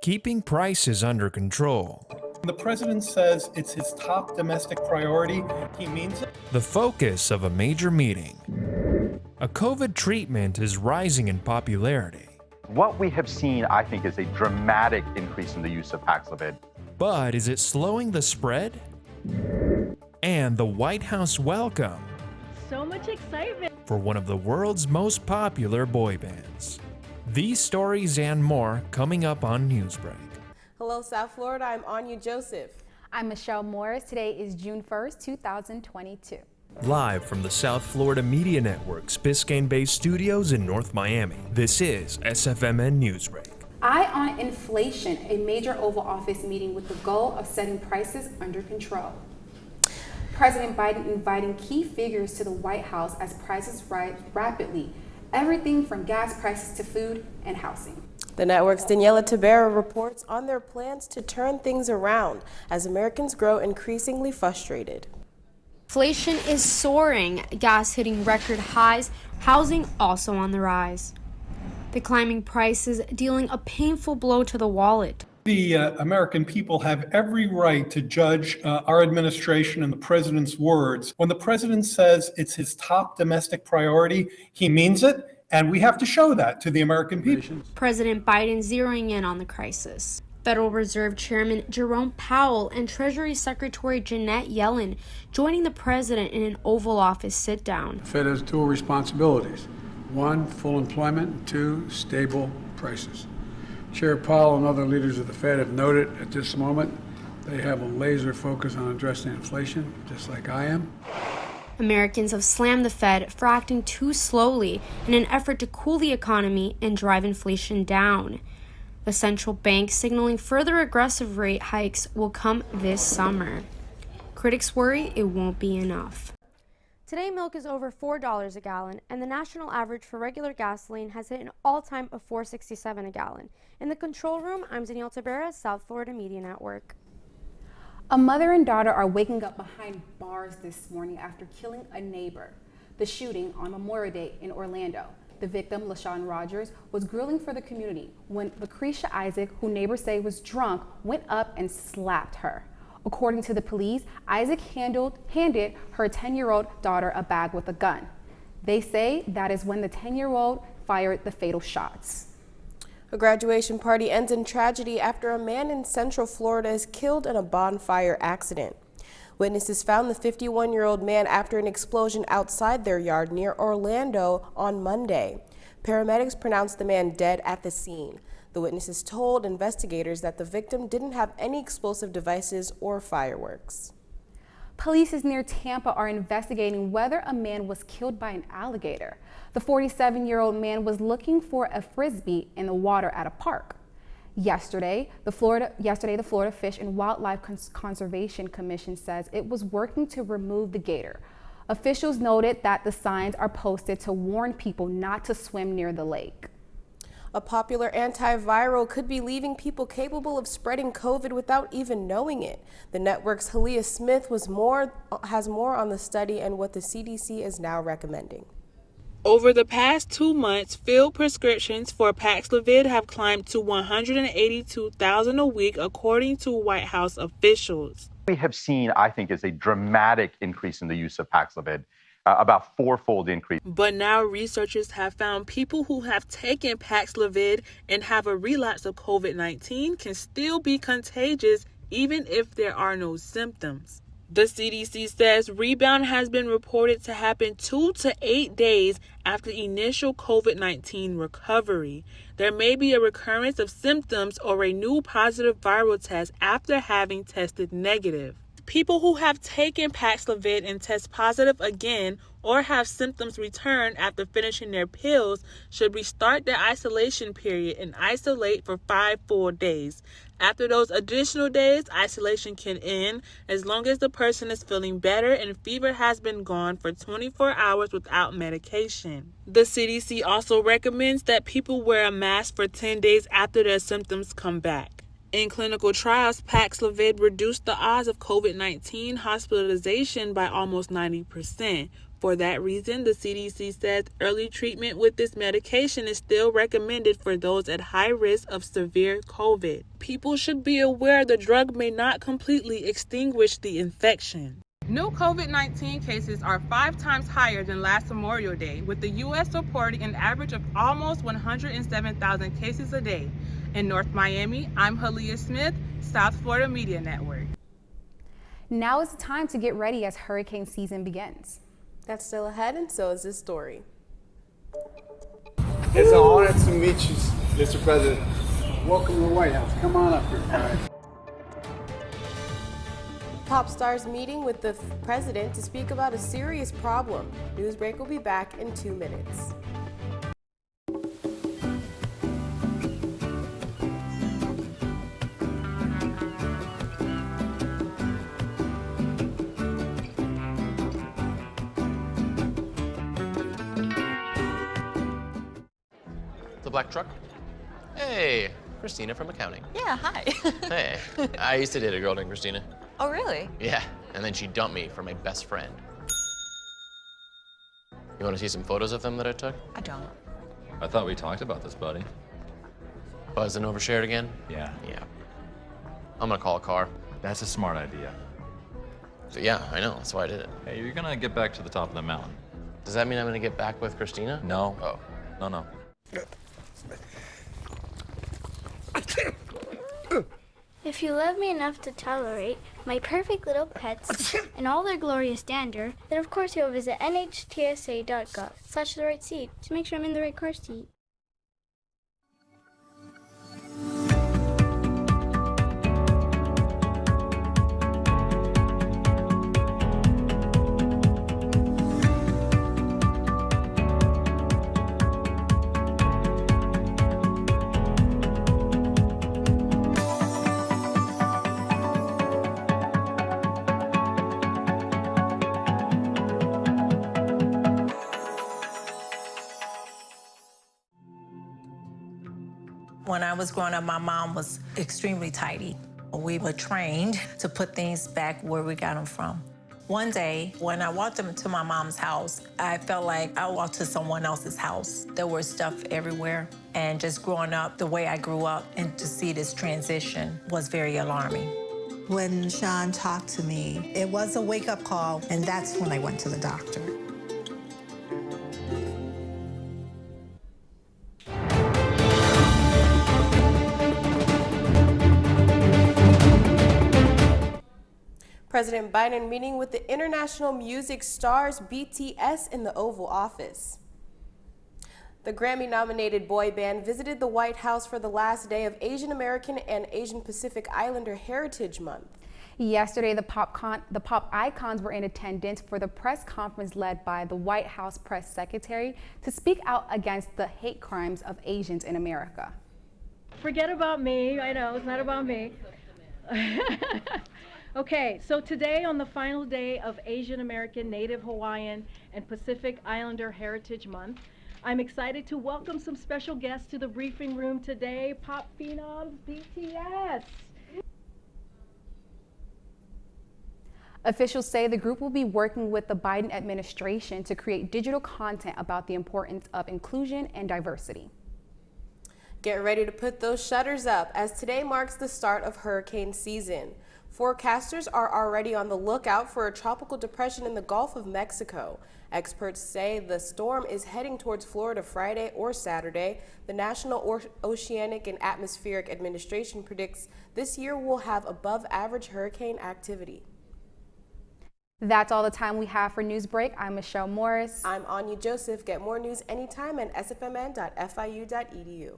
keeping prices under control. The president says it's his top domestic priority. He means it. The focus of a major meeting. A COVID treatment is rising in popularity. What we have seen, I think, is a dramatic increase in the use of Paxlovid. But is it slowing the spread? And the White House welcome. So much excitement for one of the world's most popular boy bands. These stories and more coming up on Newsbreak. Hello, South Florida. I'm Anya Joseph. I'm Michelle Morris. Today is June 1st, 2022. Live from the South Florida Media Network's Biscayne-based studios in North Miami, this is SFMN Newsbreak. Eye on inflation, a major Oval Office meeting with the goal of setting prices under control. President Biden inviting key figures to the White House as prices rise rapidly, everything from gas prices to food and housing. The network's Daniela Tabera reports on their plans to turn things around as Americans grow increasingly frustrated. Inflation is soaring, gas hitting record highs, housing also on the rise. The climbing prices dealing a painful blow to the wallet. The American people have every right to judge our administration and the president's words. When the president says it's his top domestic priority, he means it, and we have to show that to the American people. President Biden zeroing in on the crisis. Federal Reserve Chairman Jerome Powell and Treasury Secretary Janet Yellen joining the president in an Oval Office sit-down. The Fed has dual responsibilities. One, full employment. Two, stable prices. Chair Powell and other leaders of the Fed have noted at this moment they have a laser focus on addressing inflation, just like I am. Americans have slammed the Fed for acting too slowly in an effort to cool the economy and drive inflation down. The central bank signaling further aggressive rate hikes will come this summer. Critics worry it won't be enough. Today, milk is over $4 a gallon, and the national average for regular gasoline has hit an all-time of $4.67 a gallon. In the control room, I'm Danielle Tabera, South Florida Media Network. A mother and daughter are waking up behind bars this morning after killing a neighbor. The shooting on Memorial Day in Orlando. The victim, LaShawn Rogers, was grilling for the community when Lucretia Isaac, who neighbors say was drunk, went up and slapped her. According to the police, Isaac handed her 10-year-old daughter a bag with a gun. They say that is when the 10-year-old fired the fatal shots. A graduation party ends in tragedy after a man in Central Florida is killed in a bonfire accident. Witnesses found the 51-year-old man after an explosion outside their yard near Orlando on Monday. Paramedics pronounced the man dead at the scene. The witnesses told investigators that the victim didn't have any explosive devices or fireworks. Police near Tampa are investigating whether a man was killed by an alligator. The 47-year-old man was looking for a frisbee in the water at a park. Yesterday, the Florida Fish and Wildlife Conservation Commission says it was working to remove the gator. Officials noted that the signs are posted to warn people not to swim near the lake. A popular antiviral could be leaving people capable of spreading COVID without even knowing it. The network's Halia Smith has more on the study and what the CDC is now recommending. Over the past 2 months, filled prescriptions for Paxlovid have climbed to 182,000 a week, according to White House officials. We have seen, I think, is a dramatic increase in the use of Paxlovid, about fourfold increase. But now researchers have found people who have taken Paxlovid and have a relapse of COVID-19 can still be contagious even if there are no symptoms. The CDC says rebound has been reported to happen 2 to 8 days after initial COVID-19 recovery. There may be a recurrence of symptoms or a new positive viral test after having tested negative. People who have taken Paxlovid and test positive again or have symptoms return after finishing their pills should restart their isolation period and isolate for 5 full days. After those additional days, isolation can end as long as the person is feeling better and fever has been gone for 24 hours without medication. The CDC also recommends that people wear a mask for 10 days after their symptoms come back. In clinical trials, Paxlovid reduced the odds of COVID-19 hospitalization by almost 90%. For that reason, the CDC says early treatment with this medication is still recommended for those at high risk of severe COVID. People should be aware the drug may not completely extinguish the infection. New COVID-19 cases are 5 times higher than last Memorial Day, with the U.S. reporting an average of almost 107,000 cases a day. In North Miami, I'm Halia Smith, South Florida Media Network. Now is the time to get ready as hurricane season begins. That's still ahead, and so is this story. It's an honor to meet you, Mr. President. Welcome to the White House. Come on up here, guys. Pop stars meeting with the president to speak about a serious problem. Newsbreak will be back in 2 minutes. The black truck? Hey, Christina from accounting. Yeah, hi. Hey, I used to date a girl named Christina. Oh, really? Yeah, and then she dumped me for my best friend. You want to see some photos of them that I took? I don't. I thought we talked about this, buddy. Buzz and overshared again? Yeah. Yeah. I'm gonna call a car. That's a smart idea. So yeah, I know, that's why I did it. Hey, you're gonna get back to the top of the mountain. Does that mean I'm gonna get back with Christina? No. Oh. No. If you love me enough to tolerate my perfect little pets and all their glorious dander, then of course you'll visit nhtsa.gov/the right seat to make sure I'm in the right car seat. When I was growing up, my mom was extremely tidy. We were trained to put things back where we got them from. One day, when I walked into my mom's house, I felt like I walked to someone else's house. There was stuff everywhere, and just growing up the way I grew up and to see this transition was very alarming. When Sean talked to me, it was a wake-up call, and that's when I went to the doctor. President Biden meeting with the international music stars BTS in the Oval Office. The Grammy-nominated boy band visited the White House for the last day of Asian American and Asian Pacific Islander Heritage Month. Yesterday, the pop icons were in attendance for the press conference led by the White House press secretary to speak out against the hate crimes of Asians in America. Forget about me. I know, it's not about me. Okay, so today on the final day of Asian American, Native Hawaiian, and Pacific Islander Heritage Month, I'm excited to welcome some special guests to the briefing room today, pop phenoms BTS. Officials say the group will be working with the Biden administration to create digital content about the importance of inclusion and diversity. Get ready to put those shutters up as today marks the start of hurricane season. Forecasters are already on the lookout for a tropical depression in the Gulf of Mexico. Experts say the storm is heading towards Florida Friday or Saturday. The National Oceanic and Atmospheric Administration predicts this year will have above average hurricane activity. That's all the time we have for Newsbreak. I'm Michelle Morris. I'm Anya Joseph. Get more news anytime at sfmn.fiu.edu.